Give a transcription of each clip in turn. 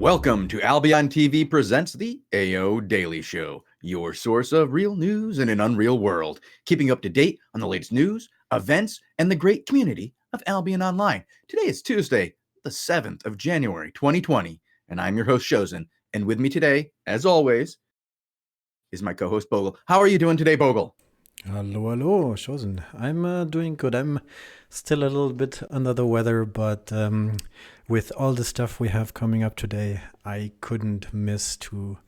Welcome to Albion TV presents the AO Daily Show, your source of real news in an unreal world, keeping up to date on the latest news, events, and the great community of Albion Online. Today is Tuesday, the 7th of January, 2020, and I'm your host, Shozen. And with me today, as always, is my co-host, Bogul. How are you doing today, Bogul? Hello, Shozen. I'm doing good. I'm still a little bit under the weather, but with all the stuff we have coming up today, I couldn't miss to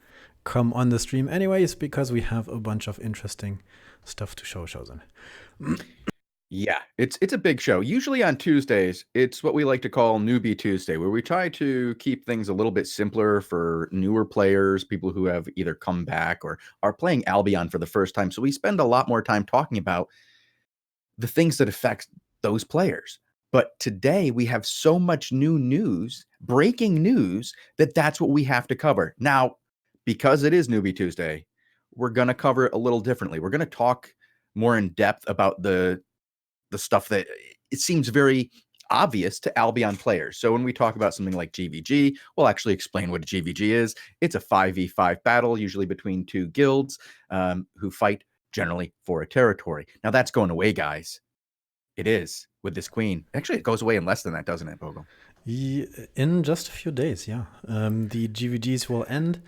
come on the stream anyways, because we have a bunch of interesting stuff to show, Shozen. Yeah, it's a big show. Usually on Tuesdays, it's what we like to call Newbie Tuesday, where we try to keep things a little bit simpler for newer players, people who have either come back or are playing Albion for the first time. So we spend a lot more time talking about the things that affect those players. But today we have so much new news, breaking news, that's what we have to cover. Now, because it is Newbie Tuesday, we're going to cover it a little differently. We're going to talk more in depth about the stuff that it seems very obvious to Albion players. So when we talk about something like GVG, we'll actually explain what a GVG is. It's a 5v5 battle, usually between two guilds who fight generally for a territory. Now that's going away, guys. It is with this queen. Actually, it goes away in less than that, doesn't it, Bogle? In just a few days, yeah. The GVGs will end.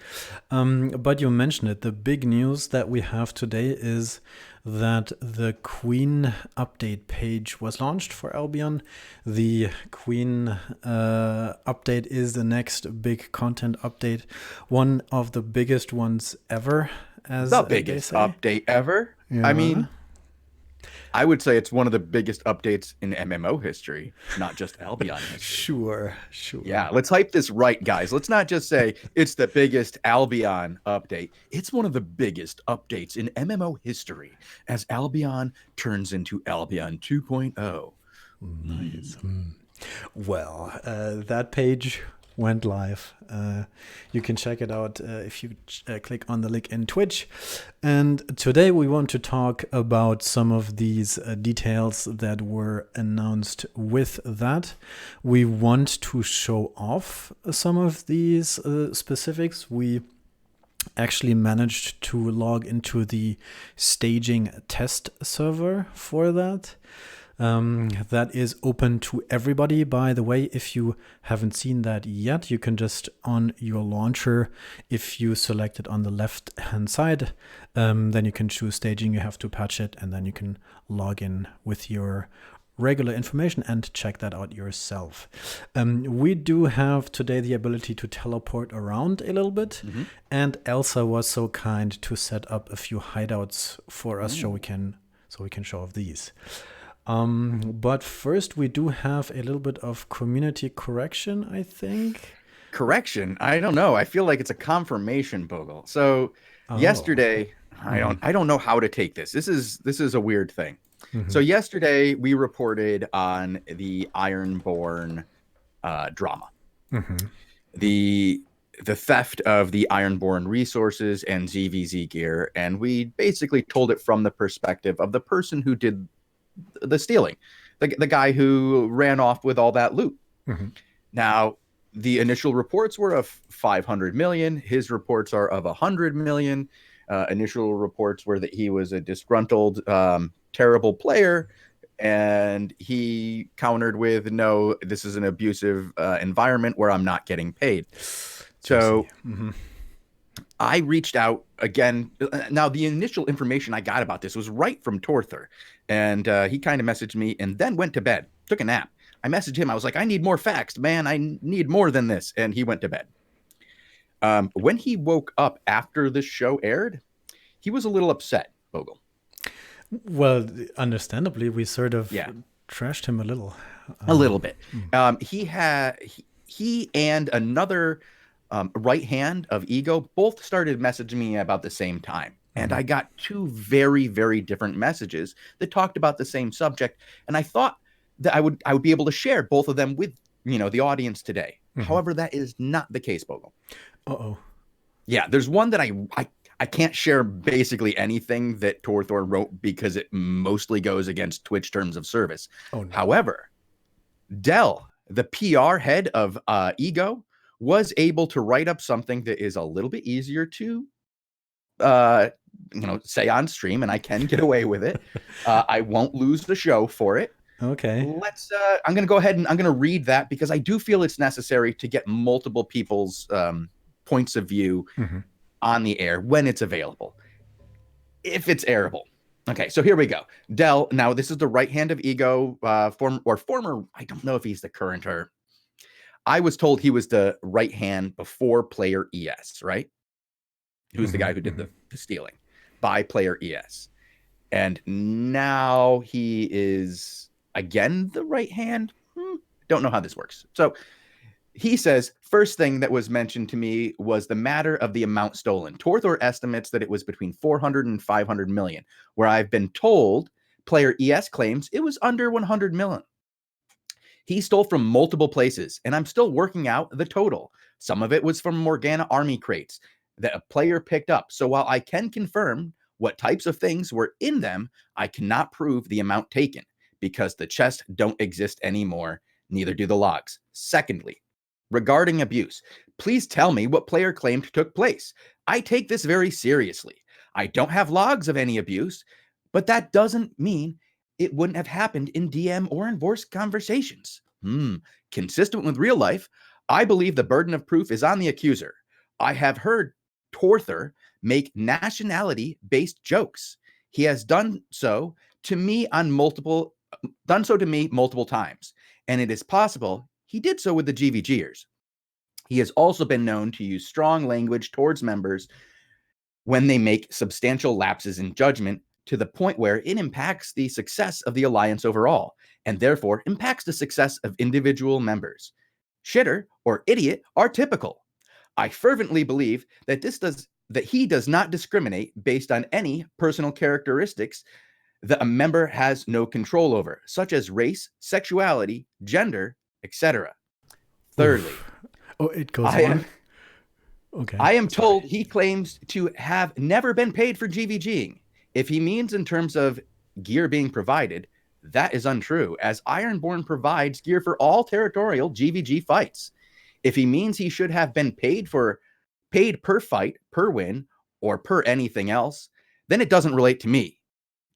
But you mentioned it. The big news that we have today is that the Queen update page was launched for Albion. The Queen update is the next big content update, one of the biggest ones ever. As the biggest update ever. Yeah. I mean, I would say it's one of the biggest updates in MMO history, not just Albion history. Sure. Yeah, let's hype this right, guys. Let's not just say it's the biggest Albion update. It's one of the biggest updates in MMO history as Albion turns into Albion 2.0. Nice. Well, that page went live. You can check it out if you click on the link in Twitch. And today we want to talk about some of these details that were announced with that. We want to show off some of these specifics. We actually managed to log into the staging test server for that. That is open to everybody. By the way, if you haven't seen that yet, you can just on your launcher, if you select it on the left hand side, then you can choose staging. You have to patch it, and then you can log in with your regular information and check that out yourself. We do have today the ability to teleport around a little bit, and Elsa was so kind to set up a few hideouts for us so we can show off these. But first, we do have a little bit of community correction, I think. Correction? I don't know. I feel like it's a confirmation, Bogle. So yesterday, I don't know how to take this. This is a weird thing. So yesterday we reported on the Ironborn drama, the theft of the Ironborn resources and ZVZ gear, and we basically told it from the perspective of the person who did the stealing, the guy who ran off with all that loot. Now, the initial reports were of 500 million. His reports are of 100 million. Initial reports were that he was a disgruntled, terrible player, and he countered with, no, this is an abusive environment where I'm not getting paid. So I reached out again. Now, the initial information I got about this was right from Torthur, and he kind of messaged me and then went to bed, took a nap. I messaged him. I was like, I need more facts, man. I need more than this. And he went to bed. When he woke up after this show aired, he was a little upset, Bogle. Well, understandably, we sort of trashed him a little. A little bit. He and another right hand of Ego both started messaging me about the same time. And I got two very, very different messages that talked about the same subject. And I thought that I would be able to share both of them with, the audience today. However, that is not the case, Bogle. Yeah, there's one that I can't share basically anything that Torthor wrote because it mostly goes against Twitch terms of service. However, Dell, the PR head of Ego, was able to write up something that is a little bit easier to say on stream, and I can get away with it. I won't lose the show for it. Okay. I'm going to go ahead and I'm going to read that because I do feel it's necessary to get multiple people's points of view on the air when it's available, if it's airable. Okay, so here we go. Dell, now this is the right hand of Ego, former, I don't know if he's the current, or I was told he was the right hand before player ES, right? Who's the guy who did the stealing by player ES. And now he is again the right hand. Don't know how this works. So he says, first thing that was mentioned to me was the matter of the amount stolen. Torthor estimates that it was between 400 and 500 million, where I've been told player ES claims it was under 100 million. He stole from multiple places, and I'm still working out the total. Some of it was from Morgana army crates that a player picked up. So while I can confirm what types of things were in them, I cannot prove the amount taken because the chests don't exist anymore. Neither do the logs. Secondly, regarding abuse, please tell me what player claimed took place. I take this very seriously. I don't have logs of any abuse, but that doesn't mean it wouldn't have happened in DM or in voice conversations. Consistent with real life, I believe the burden of proof is on the accuser. I have heard Torthor make nationality-based jokes. He has done so to me multiple times, and it is possible he did so with the GVGers. He has also been known to use strong language towards members when they make substantial lapses in judgment to the point where it impacts the success of the alliance overall, and therefore impacts the success of individual members. Shitter or idiot are typical. I fervently believe that he does not discriminate based on any personal characteristics that a member has no control over, such as race, sexuality, gender, etc. Thirdly, it goes on. Okay. I am told he claims to have never been paid for GVGing. If he means in terms of gear being provided, that is untrue, as Ironborn provides gear for all territorial GVG fights. If he means he should have been paid per fight, per win, or per anything else, then it doesn't relate to me.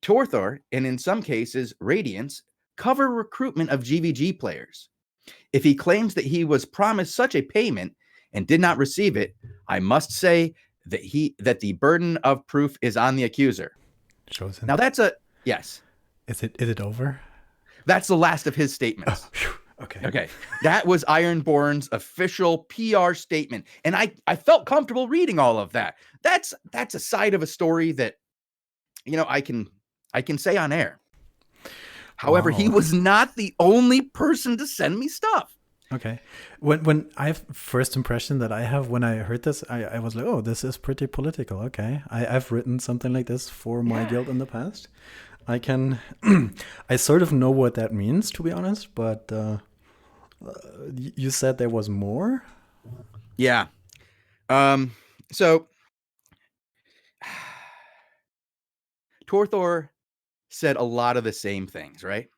Torthor, and in some cases, Radiance, cover recruitment of GVG players. If he claims that he was promised such a payment and did not receive it, I must say that the burden of proof is on the accuser. Shozen. Now yes. Is it over? That's the last of his statements. Okay. That was Ironborn's official PR statement. And I felt comfortable reading all of that. That's a side of a story that, I can say on air. However, He was not the only person to send me stuff. Okay. When first impression that I have when I heard this, I was like, oh, this is pretty political. Okay. I've written something like this for my guild in the past. I sort of know what that means, to be honest, but you said there was more? Yeah. So Torthor said a lot of the same things, right?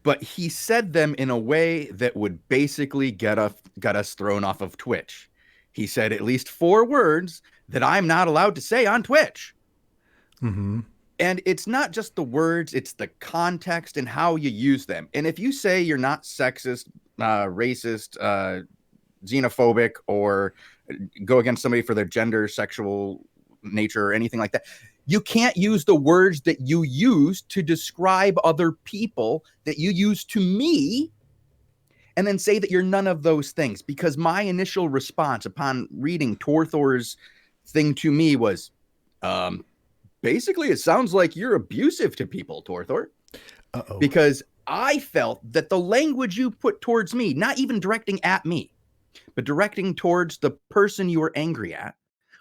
But he said them in a way that would basically get us thrown off of Twitch. He said at least 4 words that I'm not allowed to say on Twitch. And it's not just the words, it's the context and how you use them. And if you say you're not sexist, racist, xenophobic, or go against somebody for their gender, sexual nature, or anything like that, you can't use the words that you use to describe other people that you use to me and then say that you're none of those things. Because my initial response upon reading Torthor's thing to me was, basically, it sounds like you're abusive to people, Torthor. Because I felt that the language you put towards me, not even directing at me, but directing towards the person you were angry at,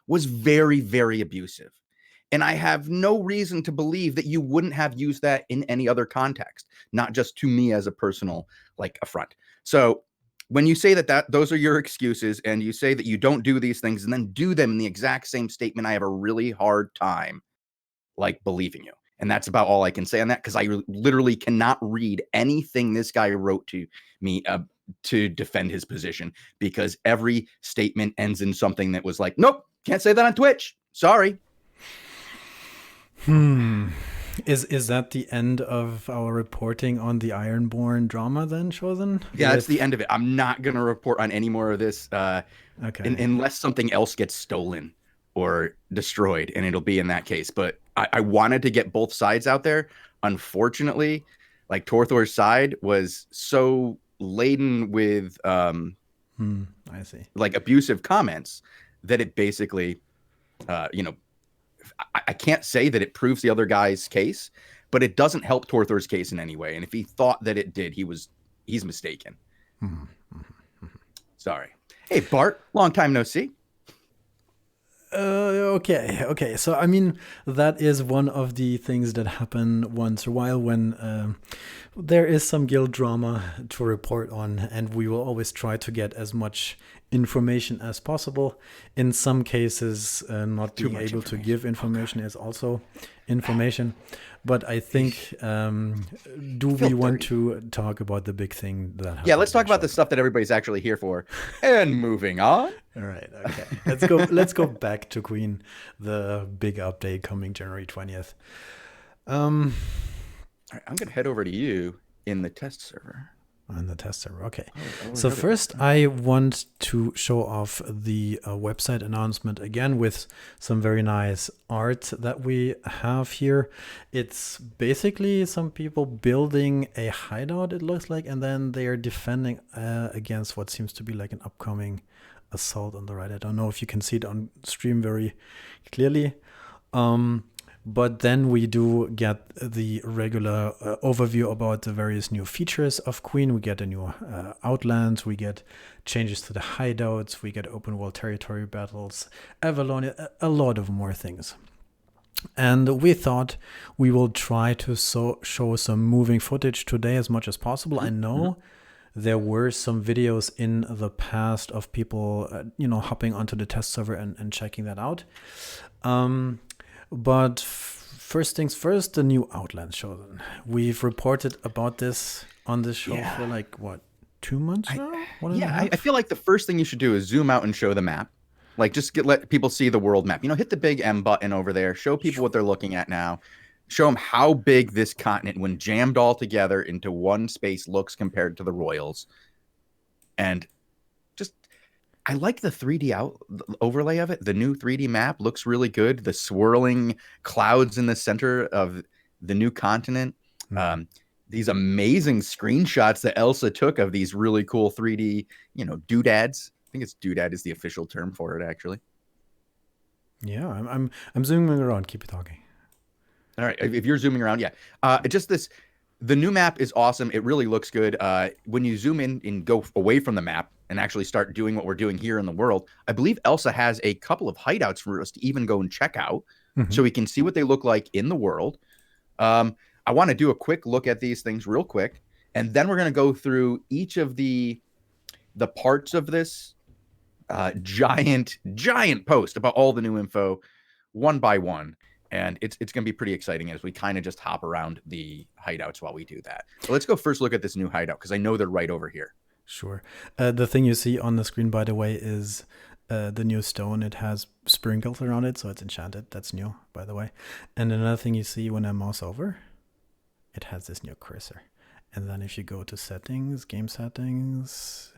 was very, very abusive. And I have no reason to believe that you wouldn't have used that in any other context, not just to me as a personal affront. So when you say that those are your excuses and you say that you don't do these things and then do them in the exact same statement, I have a really hard time believing you. And that's about all I can say on that, because I literally cannot read anything this guy wrote to me to defend his position, because every statement ends in something that was like, nope, can't say that on Twitch. Sorry. Is that the end of our reporting on the Ironborn drama then, Shozen? Yeah, that's the end of it. I'm not going to report on any more of this unless something else gets stolen or destroyed, and it'll be in that case. But I wanted to get both sides out there. Unfortunately, like Torthor's side was so laden with I see. like abusive comments that it basically, I can't say that it proves the other guy's case, but it doesn't help Torthor's case in any way. And if he thought that it did, he's mistaken. Sorry. Hey, Bart, long time no see. Okay. So, I mean, that is one of the things that happen once in a while when there is some guild drama to report on, and we will always try to get as much information as possible. In some cases, not being able to give information is also information. But I think, do we want to talk about the big thing that happened? Yeah, let's talk about the stuff that everybody's actually here for. And moving on. All right, okay. Let's go back to Queen, the big update coming January 20th. All right, I'm going to head over to you in the test server. On the test server, okay. So first, I want to show off the website announcement again with some very nice art that we have here. It's basically some people building a hideout, it looks like, and then they are defending against what seems to be like an upcoming assault on the right. I don't know if you can see it on stream very clearly. But then we do get the regular overview about the various new features of Queen. We get a new outlands, we get changes to the hideouts, we get open world territory battles, Avalon, a lot of more things. And we thought we will try to show some moving footage today as much as possible. I know there were some videos in the past of people, hopping onto the test server and checking that out. But first things first, the new Outlands Shozen. We've reported about this on this show for like, 2 months now? I feel like the first thing you should do is zoom out and show the map. Like, just let people see the world map. Hit the big M button over there. Show people what they're looking at now. Show them how big this continent, when jammed all together into one space, looks compared to the Royals. And I like the 3D overlay of it. The new 3D map looks really good. The swirling clouds in the center of the new continent. These amazing screenshots that Elsa took of these really cool 3D, doodads. I think it's doodad is the official term for it, actually. Yeah, I'm zooming around. Keep talking. All right, if you're zooming around, the new map is awesome. It really looks good. When you zoom in and go away from the map and actually start doing what we're doing here in the world, I believe Elsa has a couple of hideouts for us to even go and check out, so we can see what they look like in the world. I want to do a quick look at these things real quick, and then we're going to go through each of the parts of this giant post about all the new info one by one. And it's going to be pretty exciting as we kind of just hop around the hideouts while we do that. So let's go first look at this new hideout, because I know they're right over here. Sure. The thing you see on the screen, by the way, is the new stone. It has sprinkles around it, so it's enchanted. That's new, by the way. And another thing you see when I mouse over, it has this new cursor. And then if you go to settings, game settings,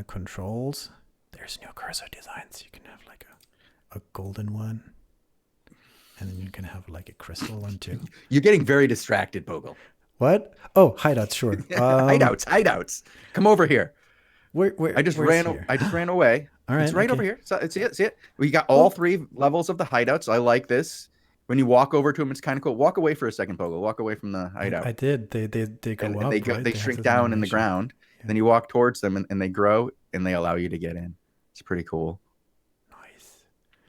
controls, there's new cursor designs. You can have like a golden one. And then you can have like a crystal one too. You're getting very distracted, Bogul. What? Oh, hideouts, sure. Hideouts. Come over here. Where I just ran away. All right, it's right over here. So see it. We got all three levels of the hideouts. I like this. When you walk over to them, it's kind of cool. Walk away for a second, Bogul. Walk away from the hideout. I did. They go and up. They shrink down in the ground. Yeah. Then you walk towards them, and they grow, and they allow you to get in. It's pretty cool.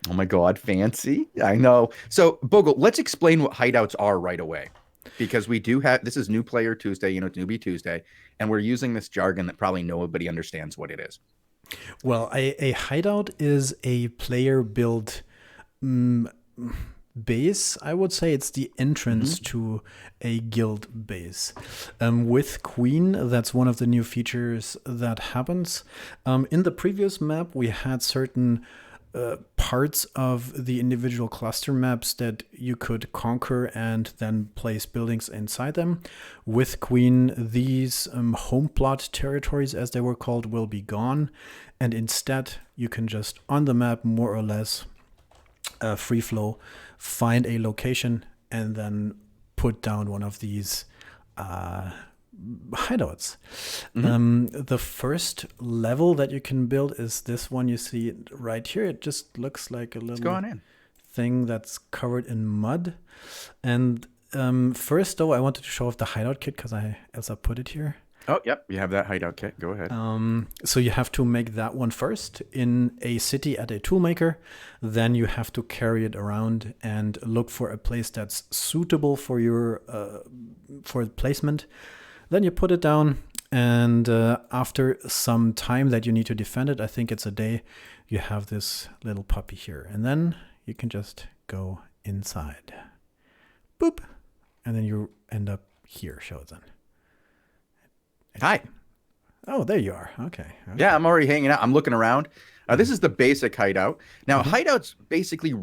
Oh my God, fancy. I know. So, Bogul, let's explain what hideouts are right away. Because we do have, this is New Player Tuesday, Newbie Tuesday, and we're using this jargon that probably nobody understands what it is. Well, a hideout is a player-built base, I would say. It's the entrance Mm-hmm. to a guild base. With Queen, that's one of the new features that happens. In the previous map, we had certain parts of the individual cluster maps that you could conquer and then place buildings inside them. With Queen, these home plot territories, as they were called, will be gone. And instead, you can just, on the map, more or less, free flow, find a location and then put down one of these hideouts. The first level that you can build is this one you see right here. It just looks like a little thing that's covered in mud. And first, though, I wanted to show off the hideout kit because Elsa put it here. Oh, yep. You have that hideout kit. Go ahead. So you have to make that one first in a city at a toolmaker. Then you have to carry it around and look for a place that's suitable for your for placement. Then you put it down, and after some time that you need to defend it, I think it's a day, you have this little puppy here. And then you can just go inside. Boop. And then you end up here, Shozen. Hi. Oh, there you are. Okay. Yeah, I'm already hanging out. I'm looking around. This is the basic hideout. Now, hideouts basically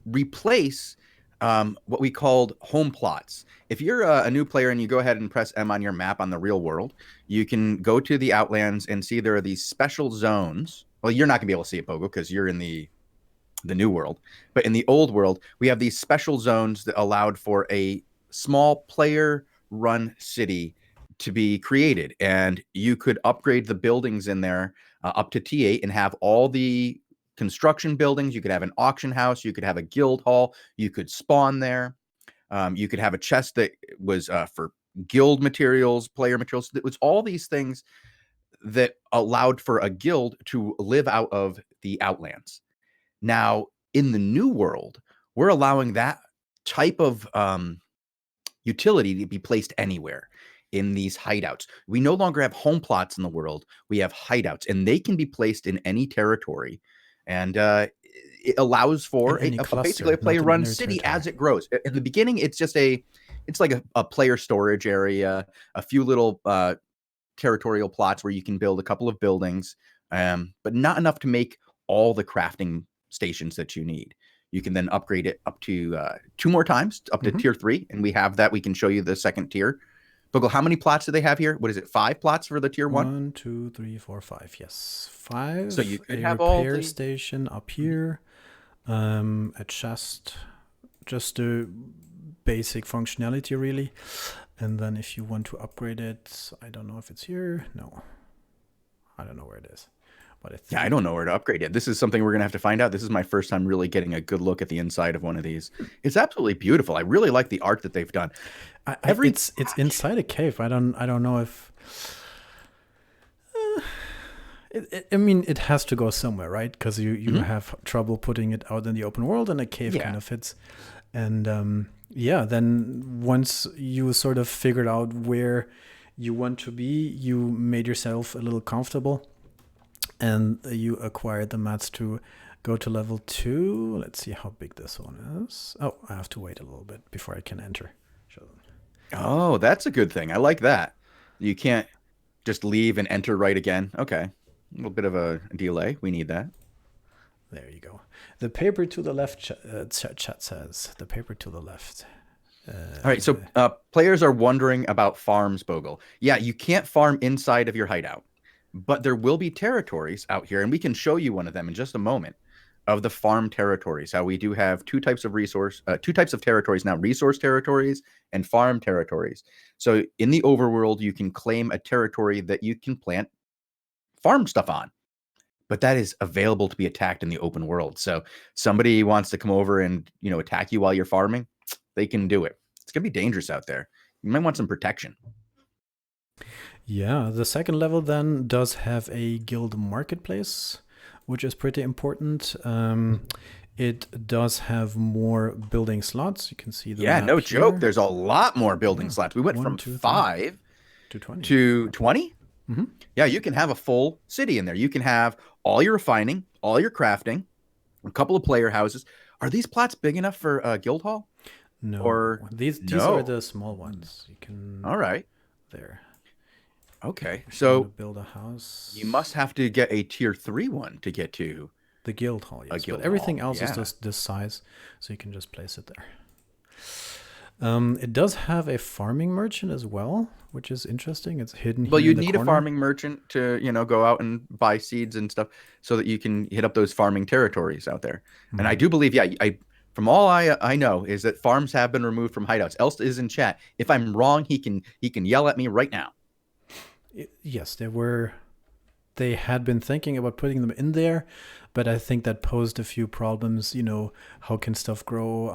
replace what we called home plots. If you're a new player and you go ahead and press M on your map on the real world, you can go to the Outlands and see there are these special zones. Well, you're not going to be able to see it, Bogul, because you're in the new world. But in the old world, we have these special zones that allowed for a small player-run city to be created, and you could upgrade the buildings in there up to T8 and have all the construction buildings. You could have an auction house, you could have a guild hall, you could spawn there, you could have a chest that was for guild materials, player materials. It was all these things that allowed for a guild to live out of the Outlands. Now, in the new world, we're allowing that type of utility to be placed anywhere in these hideouts. We no longer have home plots in the world. We have hideouts, and they can be placed in any territory. And it allows for basically a player-run city as it grows. In the beginning, it's like a player storage area, a few little territorial plots where you can build a couple of buildings, but not enough to make all the crafting stations that you need. You can then upgrade it up to 2 more times, up to tier 3, and we have that. We can show you the second tier. Bogul, how many plots do they have here? What is it, 5 plots for the tier 1? 1, 2, 3, 4, 5. Yes, 5. So you could have all repair station up here, a chest, just a basic functionality really. And then if you want to upgrade it, I don't know if it's here. No, I don't know where it is. But I don't know where to upgrade it. This is something we're gonna have to find out. This is my first time really getting a good look at the inside of one of these. It's absolutely beautiful. I really like the art that they've done. It's inside a cave. I don't know if. I mean, it has to go somewhere, right? Because you have trouble putting it out in the open world, and a cave kind of fits. And then once you sort of figured out where you want to be, you made yourself a little comfortable. And you acquired the mats to go to level 2. Let's see how big this one is. Oh, I have to wait a little bit before I can enter. Show them. Oh, that's a good thing. I like that. You can't just leave and enter right again. Okay. A little bit of a delay. We need that. There you go. The paper to the left, chat says. The paper to the left. All right. So players are wondering about farms, Bogul. Yeah, you can't farm inside of your hideout. But there will be territories out here, and we can show you one of them in just a moment, of the farm territories. How we do have two types of territories now: resource territories and farm territories. So in the overworld, you can claim a territory that you can plant farm stuff on, but that is available to be attacked in the open world. So somebody wants to come over and attack you while you're farming, they can do it. It's gonna be dangerous out there. You might want some protection. Yeah, the second level then does have a guild marketplace, which is pretty important. It does have more building slots. You can see the map no here. Joke. There's a lot more building slots. We went from 5 to 20. To 20? Yeah, you can have a full city in there. You can have all your refining, all your crafting, a couple of player houses. Are these plots big enough for Guildhall? No, Or these are no? the small ones. You can All right. there. Okay. If you want to So build a you house, must have to get a tier 3 one to get to the guild hall, a yes, but guild everything hall. else is Yeah. just this size, so you can just place it there. It does have a farming merchant as well, which is interesting. It's hidden Well, here in you'd the need a corner. farming merchant to, go out and buy seeds and stuff so that you can hit up those farming territories out there. And I do believe, yeah, I from all I know is that farms have been removed from hideouts. Else is in chat. If I'm wrong, he can yell at me right now. Yes, they had been thinking about putting them in there, but I think that posed a few problems. How can stuff grow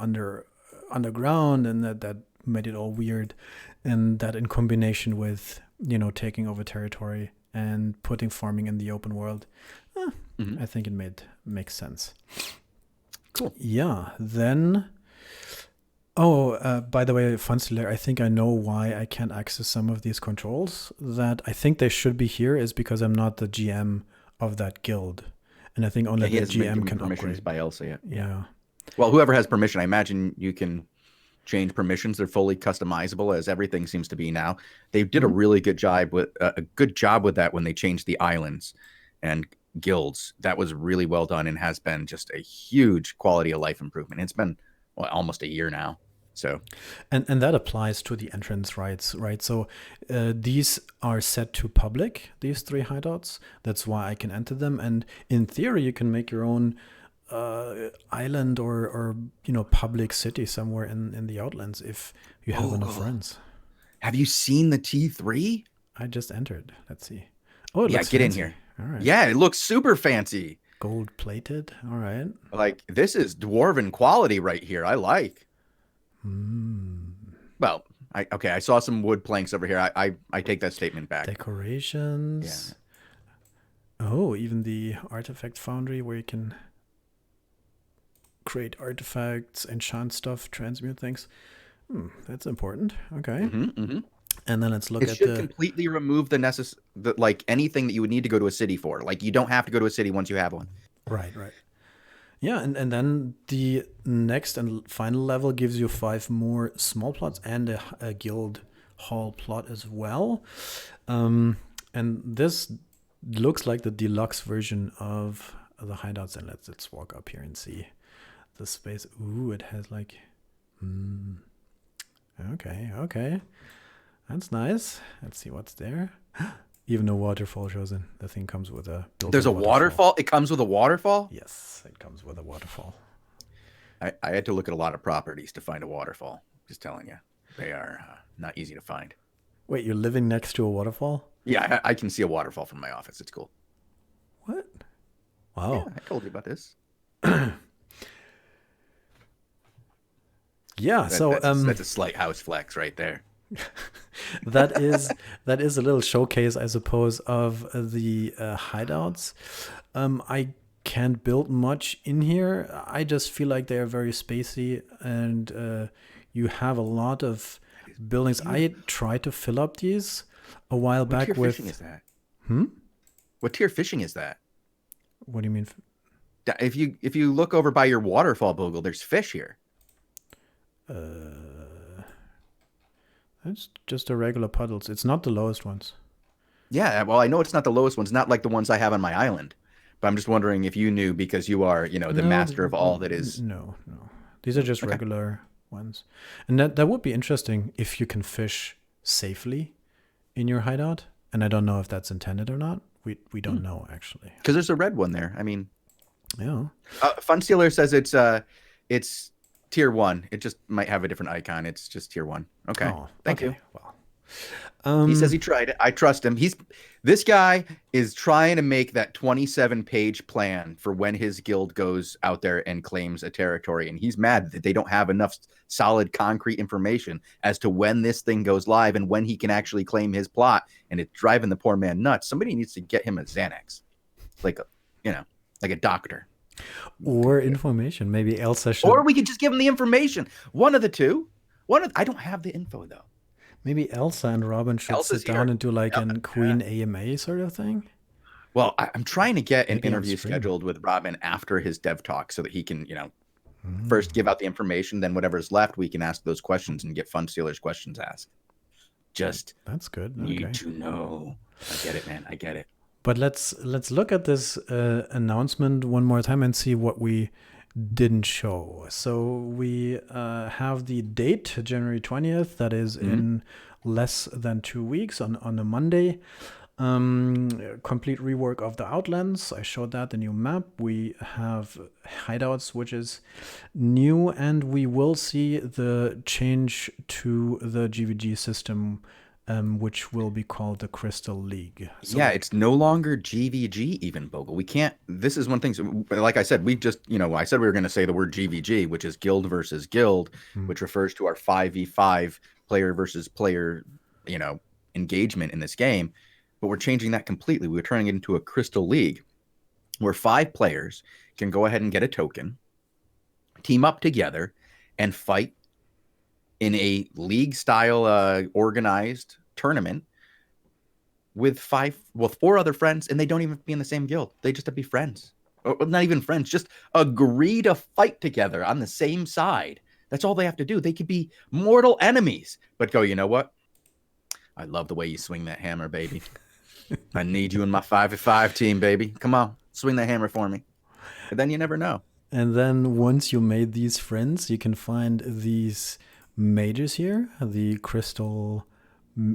underground, and that made it all weird, and that in combination with taking over territory and putting farming in the open world, I think it makes sense. Cool. Yeah. Then, by the way, Funstealer, I think I know why I can't access some of these controls. That I think they should be here is because I'm not the GM of that guild, and I think only He the hasn't been GM given can permissions upgrade. by Elsa yet. Yeah. Well, whoever has permission, I imagine you can change permissions. They're fully customizable, as everything seems to be now. They did a really good job with that when they changed the islands and guilds. That was really well done and has been just a huge quality of life improvement. It's been almost a year now. So, and that applies to the entrance rights, right? So these are set to public, these 3 hideouts. That's why I can enter them. And in theory, you can make your own island or public city somewhere in the Outlands if you have enough friends. Have you seen the T3? I just entered. Let's see. Oh, it looks get fancy. in here. All right. Yeah, it looks super fancy. Gold plated. All right. Like, this is dwarven quality right here. I like. Well, I saw some wood planks over here. I take that statement back. Decorations. Yeah. Oh, even the artifact foundry where you can create artifacts, enchant stuff, transmute things. That's important. Okay. And then let's look at it should completely remove like anything that you would need to go to a city for. Like, you don't have to go to a city once you have one. Right. Yeah, and then the next and final level gives you 5 more small plots and a guild hall plot as well. And this looks like the deluxe version of the hideouts. And let's walk up here and see the space. Ooh, it has like... Okay. That's nice. Let's see what's there. Even a waterfall shows in. The thing comes with a... There's a waterfall? It comes with a waterfall? Yes, it comes with a waterfall. I had to look at a lot of properties to find a waterfall. Just telling you. They are not easy to find. Wait, you're living next to a waterfall? Yeah, I can see a waterfall from my office. It's cool. What? Wow. Yeah, I told you about this. Yeah, that's a slight house flex right there. that is a little showcase, I suppose, of the hideouts. I can't build much in here. I just feel like they are very spacey, and you have a lot of buildings. I tried to fill up these a while back with... What tier fishing is that? What tier fishing is that? What do you mean? If you look over by your waterfall, Bogul, there's fish here. It's just the regular puddles. It's not the lowest ones. Yeah, well, I know it's not the lowest ones, not like the ones I have on my island. But I'm just wondering if you knew, because you are, the master of all that is. No. These are just regular ones. And that would be interesting if you can fish safely in your hideout. And I don't know if that's intended or not. We don't know, actually. Because there's a red one there. I mean, yeah. Funstealer says it's tier 1. It just might have a different icon. It's just tier 1. Okay. Oh, Thank you. Well, he says he tried it. I trust him. This guy is trying to make that 27-page plan for when his guild goes out there and claims a territory. And he's mad that they don't have enough solid concrete information as to when this thing goes live and when he can actually claim his plot. And it's driving the poor man nuts. Somebody needs to get him a Xanax, like a doctor. Or information. Maybe Elsa should... Or we could just give him the information. One of the two. I don't have the info, though. Maybe Elsa and Robin should sit down and do like a Queen AMA sort of thing. Well, I'm trying to get an interview scheduled with Robin after his dev talk so that he can, First, give out the information, then whatever's left, we can ask those questions and get Fun Stealers questions asked. Just That's good. need Okay. to know. I get it, man. I get it. But let's look at this announcement one more time and see what we didn't show. So we have the date, January 20th. That is in less than 2 weeks on a Monday. Complete rework of the Outlands. I showed that, the new map. We have hideouts, which is new, and we will see the change to the GVG system, which will be called the Crystal League. So, yeah, it's no longer GVG even, Bogle. We can't, this is one thing, so, like I said, we just, I said we were going to say the word GVG, which is guild versus guild, which refers to our 5v5 player versus player, engagement in this game. But we're changing that completely. We're turning it into a Crystal League where 5 players can go ahead and get a token, team up together, and fight in a league-style organized tournament with 4 other friends, and they don't even have to be in the same guild. They just have to be friends. Or not even friends, just agree to fight together on the same side. That's all they have to do. They could be mortal enemies, but go, you know what? I love the way you swing that hammer, baby. I need you in my 5v5 team, baby. Come on, swing that hammer for me. And then you never know. And then once you made these friends, you can find these mages here, the Crystal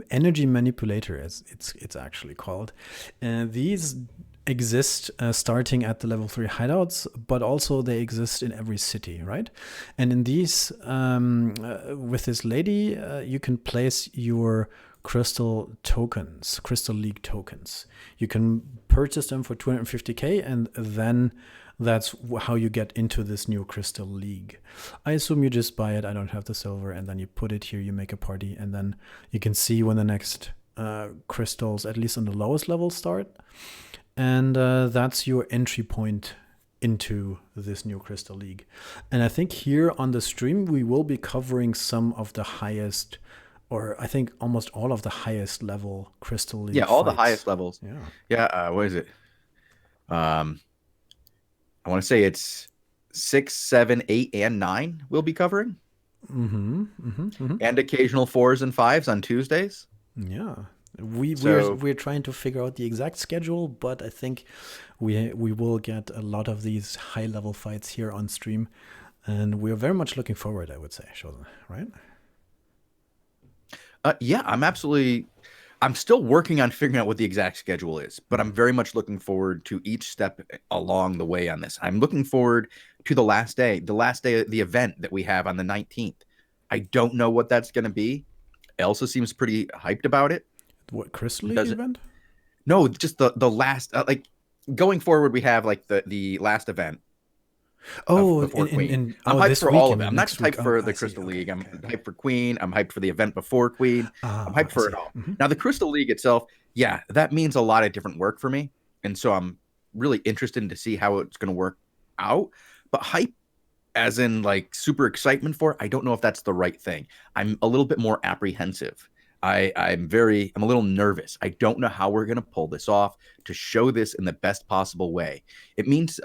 Energy Manipulator, as it's actually called. These exist starting at the level 3 hideouts, but also they exist in every city, right? And in these, with this lady, you can place your Crystal League tokens. You can purchase them for 250k, and then that's how you get into this new Crystal League. I assume you just buy it. I don't have the silver, and then you put it here, you make a party, and then you can see when the next crystals, at least on the lowest level, start. And that's your entry point into this new Crystal League. And I think here on the stream, we will be covering some of the highest, or I think almost all of the highest level Crystal League. Yeah, all fights. The highest levels. Yeah. Yeah. What is it? I want to say it's 6, 7, 8, and 9 we'll be covering. And occasional 4s and 5s on Tuesdays. Yeah. We're trying to figure out the exact schedule, but I think we will get a lot of these high level fights here on stream, and we're very much looking forward, I would say, Shozen, right? Yeah, I'm still working on figuring out what the exact schedule is, but I'm very much looking forward to each step along the way on this. I'm looking forward to the last day of the event that we have on the 19th. I don't know what that's going to be. Elsa seems pretty hyped about it. What, Crystal League event? No, just the last, going forward, we have the last event. Oh, I'm hyped for all of it. I'm not just hyped for the Crystal League. I'm hyped for Queen. I'm hyped for the event before Queen. I'm hyped for it all. Now, the Crystal League itself, yeah, that means a lot of different work for me. And so I'm really interested to see how it's going to work out. But hype, as in super excitement for it, I don't know if that's the right thing. I'm a little bit more apprehensive. I'm a little nervous. I don't know how we're going to pull this off to show this in the best possible way. It means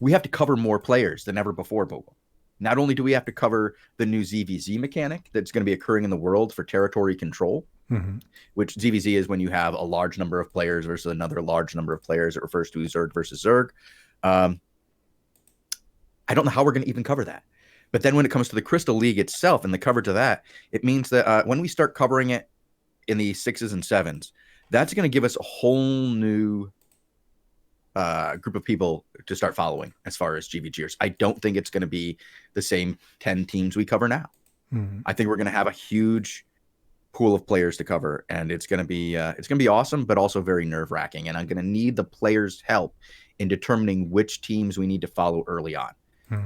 we have to cover more players than ever before, Bogle. Not only do we have to cover the new ZVZ mechanic that's going to be occurring in the world for territory control, which ZVZ is when you have a large number of players versus another large number of players. It refers to Zerg versus Zerg. I don't know how we're going to even cover that. But then when it comes to the Crystal League itself and the coverage of that, it means that when we start covering it in the 6s and 7s, that's going to give us a whole new group of people to start following as far as GVGers. I don't think it's going to be the same 10 teams we cover now. I think we're going to have a huge pool of players to cover, and it's going to be awesome, but also very nerve-wracking. And I'm going to need the players' help in determining which teams we need to follow early on.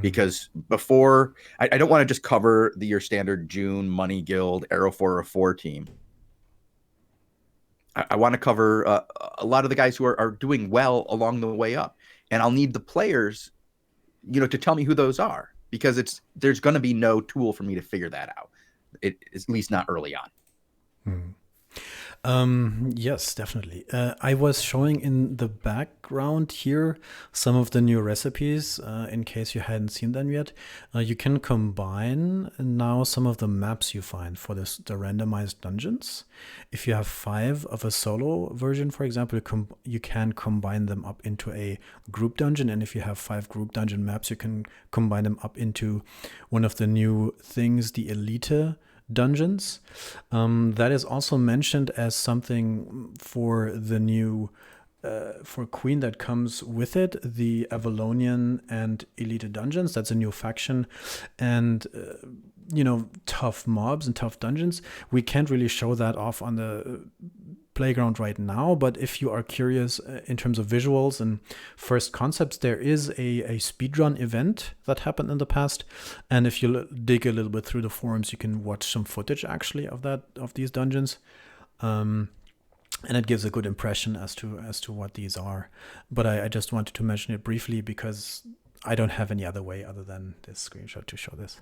Because before, I don't want to just cover your standard June Money Guild Arrow 404 team. I want to cover a lot of the guys who are doing well along the way up. And I'll need the players, to tell me who those are, because there's going to be no tool for me to figure that out. At least not early on. Yes, definitely. I was showing in the background here some of the new recipes in case you hadn't seen them yet. You can combine now some of the maps you find for the randomized dungeons. If you have 5 of a solo version, for example, you can combine them up into a group dungeon. And if you have 5 group dungeon maps, you can combine them up into one of the new things, the Elite dungeons. That is also mentioned as something for the new for Queen that comes with it, the Avalonian and Elite dungeons. That's a new faction, and tough mobs and tough dungeons. We can't really show that off on the playground right now, but if you are curious in terms of visuals and first concepts, there is a speedrun event that happened in the past, and if you dig a little bit through the forums, you can watch some footage actually of these dungeons, and it gives a good impression as to what these are. But I just wanted to mention it briefly because I don't have any other way other than this screenshot to show this.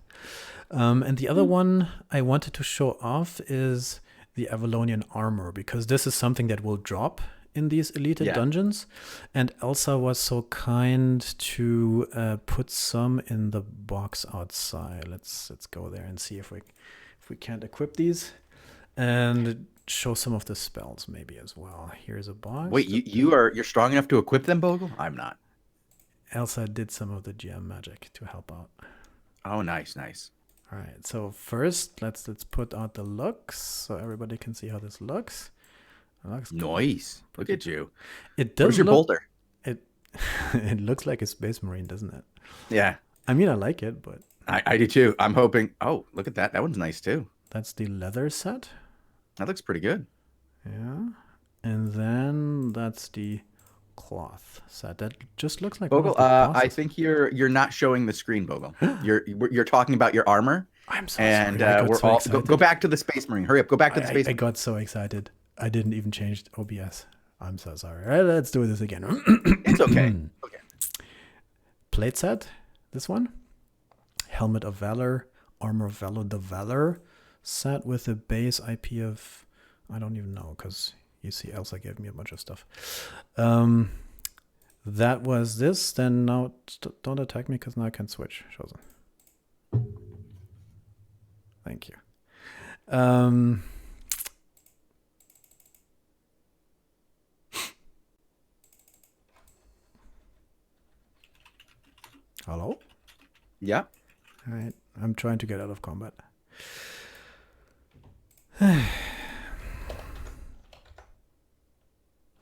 And the other one I wanted to show off is the Avalonian armor, because this is something that will drop in these Elite dungeons. And Elsa was so kind to put some in the box outside. Let's go there and see if we can't equip these and show some of the spells maybe as well. Here's a box. Wait, you're strong enough to equip them, Bogle? I'm not. Elsa did some of the GM magic to help out. Oh, nice. All right, so first let's put out the looks so everybody can see how this looks. It looks nice. Look at you. It does. Where's your bolter? It looks like a Space Marine, doesn't it? Yeah. I mean, I like it, but I do too. I'm hoping. Oh, look at that. That one's nice too. That's the leather set. That looks pretty good. Yeah, and then that's the cloth set. That just looks like Bogle. I think you're not showing the screen, Bogle. You're talking about your armor. I'm so and sorry. we're all go back to the Space Marine. Hurry up, go back to the Space Marine. I got so excited. I didn't even change OBS. I'm so sorry. All right, let's do this again. It's okay. Okay. Plate set. This one. Helmet of Valor, Armor of Valor, the Valor set with a base IP of, I don't even know, because you see Elsa gave me a bunch of stuff. That was this. Then now, don't attack me because now I can switch. Shozen. Thank you. Hello? Yeah. All right. I'm trying to get out of combat.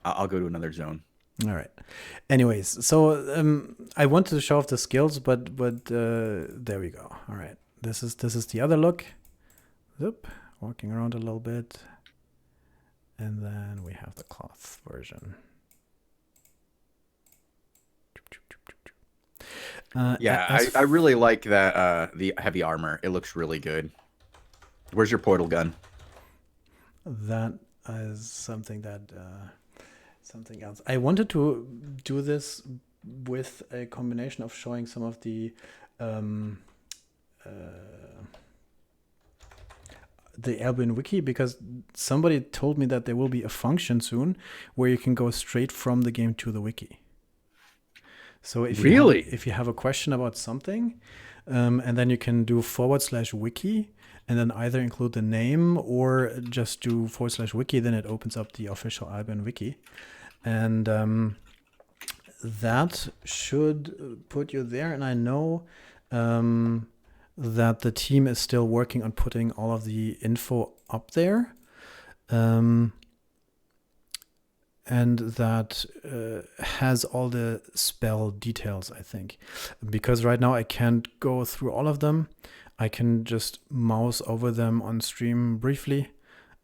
I'll go to another zone. All right. Anyways, so I wanted to show off the skills, but there we go. All right. This is the other look. Zip. Walking around a little bit. And then we have the cloth version. I really like that the heavy armor. It looks really good. Where's your portal gun? That is something that something else. I wanted to do this with a combination of showing some of the Albion wiki, because somebody told me that there will be a function soon where you can go straight from the game to the wiki. So if you have a question about something, and then you can do /wiki, and then either include the name or just do /wiki, then it opens up the official Albion wiki, and that should put you there. And I know that the team is still working on putting all of the info up there. And that has all the spell details, I think. Because right now I can't go through all of them. I can just mouse over them on stream briefly.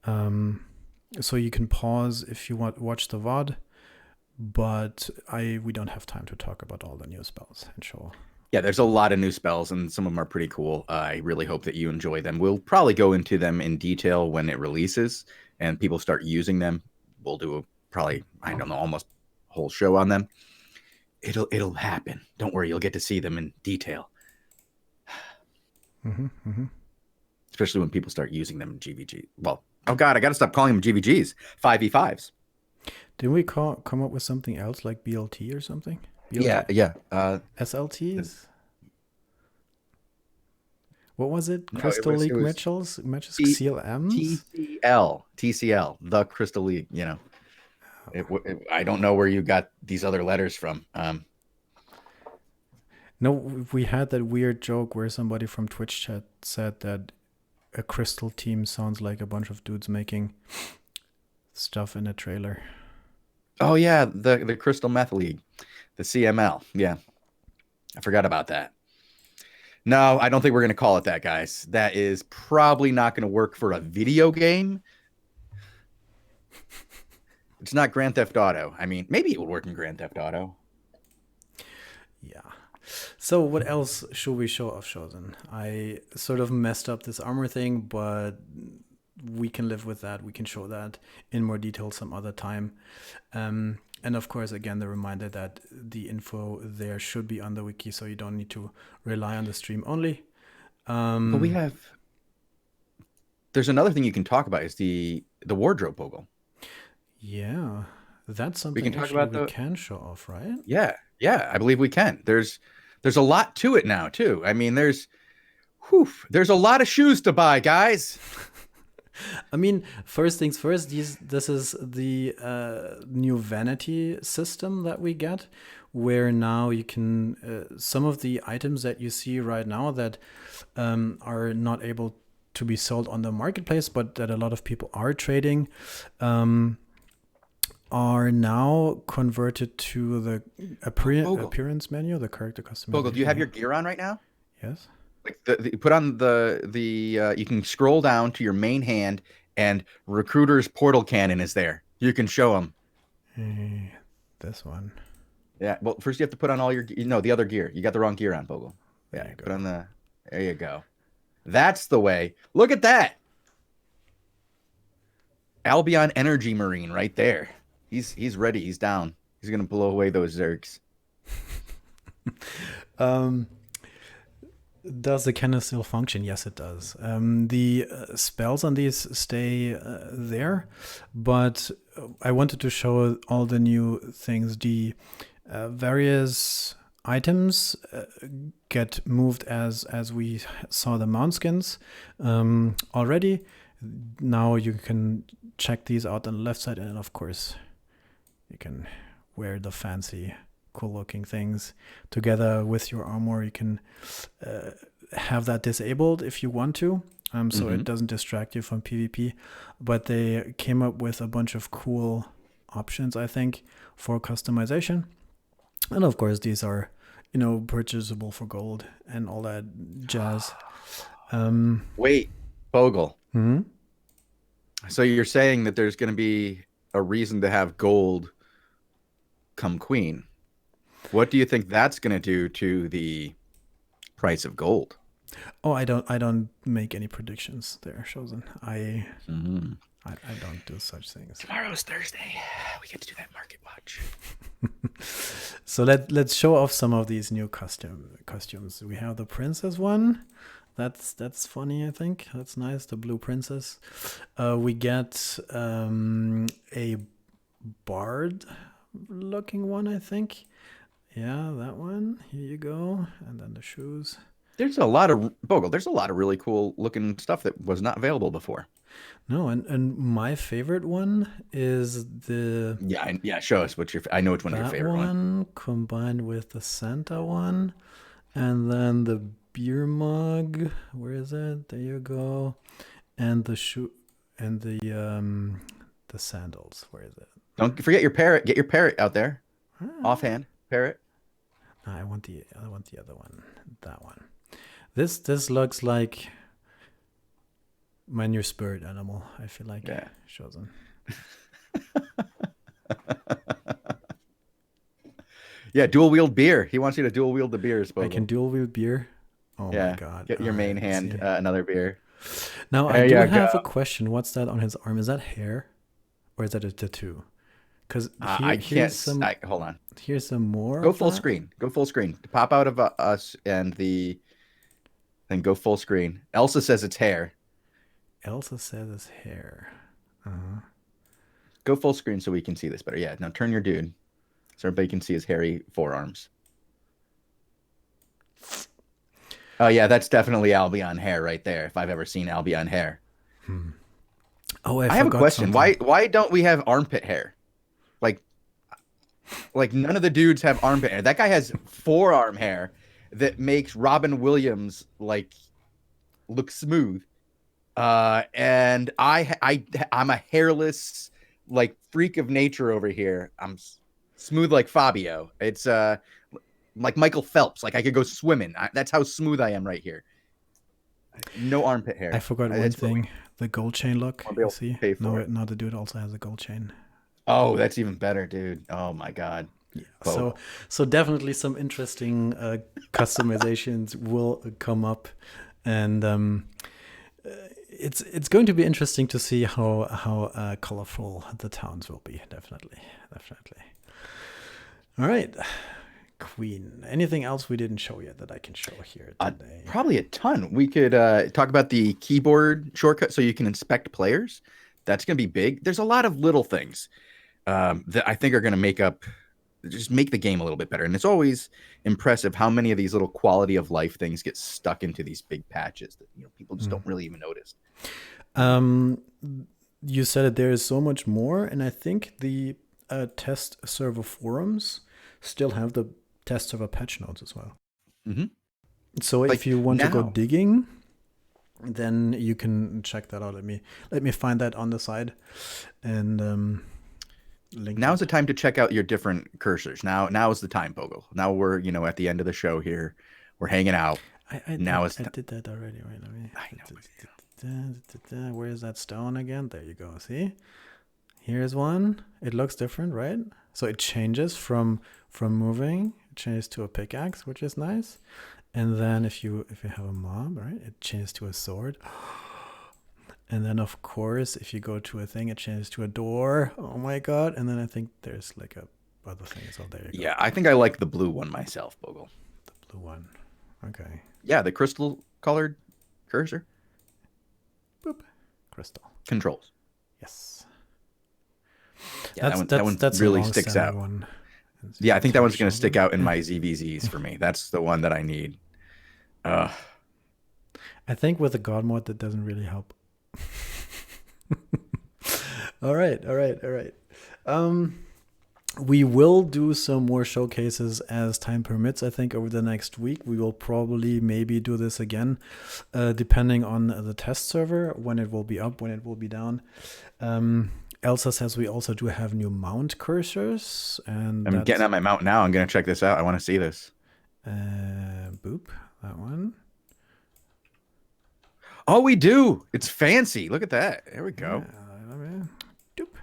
So you can pause if you want watch the VOD. But we don't have time to talk about all the new spells and show. Yeah, there's a lot of new spells, and some of them are pretty cool. I really hope that you enjoy them. We'll probably go into them in detail when it releases and people start using them. We'll do probably, I don't know, almost a whole show on them. It'll happen. Don't worry, you'll get to see them in detail. especially when people start using them in GVG. Well, oh God, I got to stop calling them GVGs, 5v5s. Didn't we come up with something else like BLT or something? Yeah. SLTs? What was it? No, Crystal League it was matches? CLMs? TCL, the Crystal League. I don't know where you got these other letters from. No, we had that weird joke where somebody from Twitch chat said that a crystal team sounds like a bunch of dudes making stuff in a trailer. Oh yeah, the Crystal Meth League, the CML. Yeah, I forgot about that. No, I don't think we're going to call it that, guys. That is probably not going to work for a video game. It's not Grand Theft Auto. I mean, maybe it would work in Grand Theft Auto. Yeah. So what else should we show off, Shozen? I sort of messed up this armor thing, but we can live with that. We can show that in more detail some other time. And of course, again, the reminder that the info there should be on the wiki, so you don't need to rely on the stream only. But there's another thing you can talk about is the wardrobe, Bogul. Yeah, that's something we can talk about. We can show off, right? Yeah, I believe we can. There's a lot to it now too. I mean, there's a lot of shoes to buy, guys. I mean, first things first, this is the new vanity system that we get, where now you can, some of the items that you see right now that are not able to be sold on the marketplace, but that a lot of people are trading, are now converted to the appearance menu, the character customization. Bogul, do you have your gear on right now? Yes. Like put on you can scroll down to your main hand, and Recruiter's portal cannon is there. You can show them. This one. Yeah. Well, first you have to put on all your the other gear. You got the wrong gear on, Bogul. Yeah. Put on there you go. That's the way. Look at that. Albion Energy Marine right there. He's ready. He's down. He's gonna blow away those Zergs. Does the cannon still function? Yes, it does. The spells on these stay there, but I wanted to show all the new things. The various items get moved as we saw the mount skins already. Now you can check these out on the left side, and of course you can wear the fancy cool looking things together with your armor. You can have that disabled if you want to, so it doesn't distract you from PvP, but they came up with a bunch of cool options, I think, for customization. And of course these are purchasable for gold and all that jazz. Wait, Bogul. Mm-hmm. So you're saying that there's going to be a reason to have gold come queen. What do you think that's going to do to the price of gold? Oh, I don't make any predictions there, Shozen. I don't do such things. Tomorrow's Thursday. We get to do that market watch. So let's show off some of these new costumes. We have the princess one. That's funny, I think. That's nice. The blue princess. We get a bard looking one, I think. Yeah, that one. Here you go. And then the shoes. There's a lot of really cool looking stuff that was not available before. No, and my favorite one is the show us I know which one your favorite one combined with the Santa one, and then the beer mug. Where is it? There you go. And the shoe and the sandals. Where is it? Don't forget your parrot. Get your parrot out there. Offhand, parrot. No, I want the other one. That one. This looks like my new spirit animal. I feel like it shows them. Yeah, dual wield beer. He wants you to dual wield the beers. Bogul. I can dual wield beer. Oh my god! Get your main hand another beer. Now I do have a question. What's that on his arm? Is that hair, or is that a tattoo? Because hold on. Here's some more. Go full screen. Go full screen. Pop out of us and then go full screen. Elsa says it's hair. Elsa says his hair. Go full screen so we can see this better. Yeah, now turn your dude so everybody can see his hairy forearms. Oh yeah, that's definitely Albion hair right there. If I've ever seen Albion hair. Oh, I have a question. Something. Why don't we have armpit hair? Like none of the dudes have armpit hair. That guy has forearm hair that makes Robin Williams like look smooth. And I'm a hairless like freak of nature over here. I'm smooth like Fabio. It's like Michael Phelps. Like I could go swimming. That's how smooth I am right here. No armpit hair. I forgot one thing. The gold chain look. You see? No, the dude also has a gold chain. Oh, that's even better, dude. Oh my god. Yeah, so definitely some interesting customizations will come up, and it's going to be interesting to see how colorful the towns will be. Definitely. All right, Queen. Anything else we didn't show yet that I can show here today? Probably a ton. We could talk about the keyboard shortcut so you can inspect players. That's going to be big. There's a lot of little things that I think are going to just make the game a little bit better. And it's always impressive how many of these little quality of life things get stuck into these big patches that people just don't really even notice. You said that there is so much more, and I think the test server forums still have the test server patch notes as well. So like if you want to go digging, then you can check that out. Let me find that on the side, and now's the time to check out your different cursors. Now is the time, Bogul. Now we're at the end of the show here. We're hanging out. I did that already. Right? Where is that stone again? There you go. See, here's one. It looks different, right? So it changes from moving. It changes to a pickaxe, which is nice. And then if you have a mob, right, it changes to a sword. And then, of course, if you go to a thing, it changes to a door. Oh, my God. And then I think there's like a other thing. So there you go. Yeah, I think I like the blue one myself, Bogul. The blue one. Okay. Yeah, the crystal-colored cursor. Boop. Crystal. Controls. Yes. Yeah, that one really sticks out. Yeah, I think that one's going to stick out in my ZVZs for me. That's the one that I need. I think with the God mod, that doesn't really help. All right. We will do some more showcases as time permits. I think over the next week we will probably maybe do this again, depending on the test server, when it will be up, when it will be down. Elsa says we also do have new mount cursors, and I'm getting on my mount now. I'm gonna check this out. I want to see this. Boop, that one. Oh, we do. It's fancy. Look at that. There we go. Doop.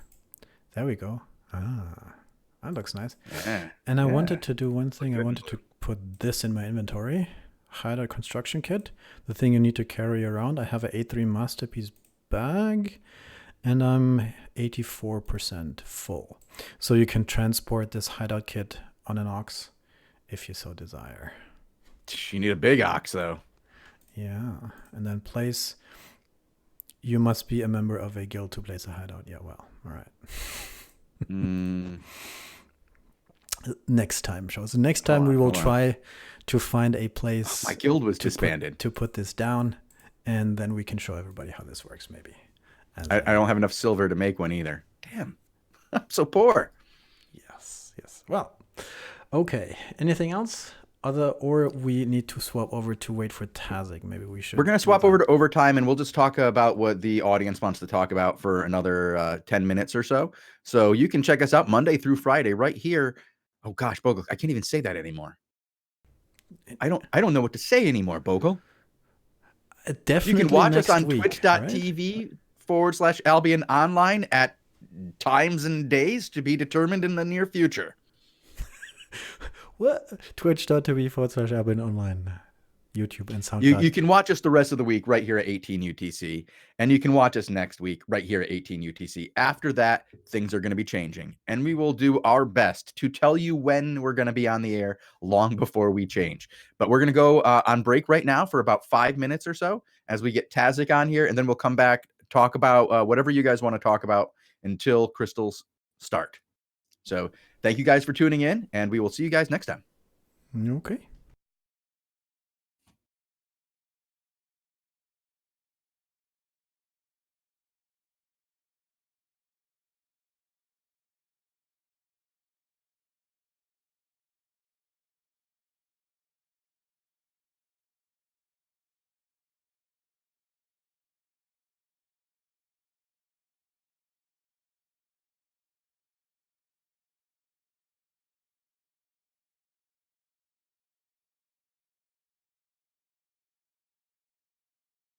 There we go. That looks nice. Yeah. And I wanted to do one thing. I wanted to put this in my inventory. Hideout construction kit. The thing you need to carry around. I have an A3 masterpiece bag, and I'm 84% full. So you can transport this hideout kit on an ox if you so desire. You need a big ox, though. Yeah, and then place. You must be a member of a guild to place a hideout. Yeah, well, all right. Next time, shows. Next time we will try to find a place. My guild was disbanded. To put this down, and then we can show everybody how this works, maybe. I don't have enough silver to make one either. Damn, I'm so poor. Yes. Well, okay. Anything else? Or we need to swap over to wait for Tazik. Maybe we should. We're going to swap over to overtime, and we'll just talk about what the audience wants to talk about for another 10 minutes or so. So you can check us out Monday through Friday right here. Oh gosh, Bogul, I can't even say that anymore. I don't know what to say anymore, Bogul. Definitely. You can watch us on twitch.tv/Albion Online at times and days to be determined in the near future. What? Twitch.tv/Albion Online. YouTube and SoundCloud. You can watch us the rest of the week right here at 18 UTC, and you can watch us next week right here at 18 UTC. After that, things are going to be changing, and we will do our best to tell you when we're going to be on the air long before we change. But we're going to go on break right now for about 5 minutes or so as we get Tazik on here, and then we'll come back talk about whatever you guys want to talk about until crystals start. So thank you guys for tuning in, and we will see you guys next time. Okay.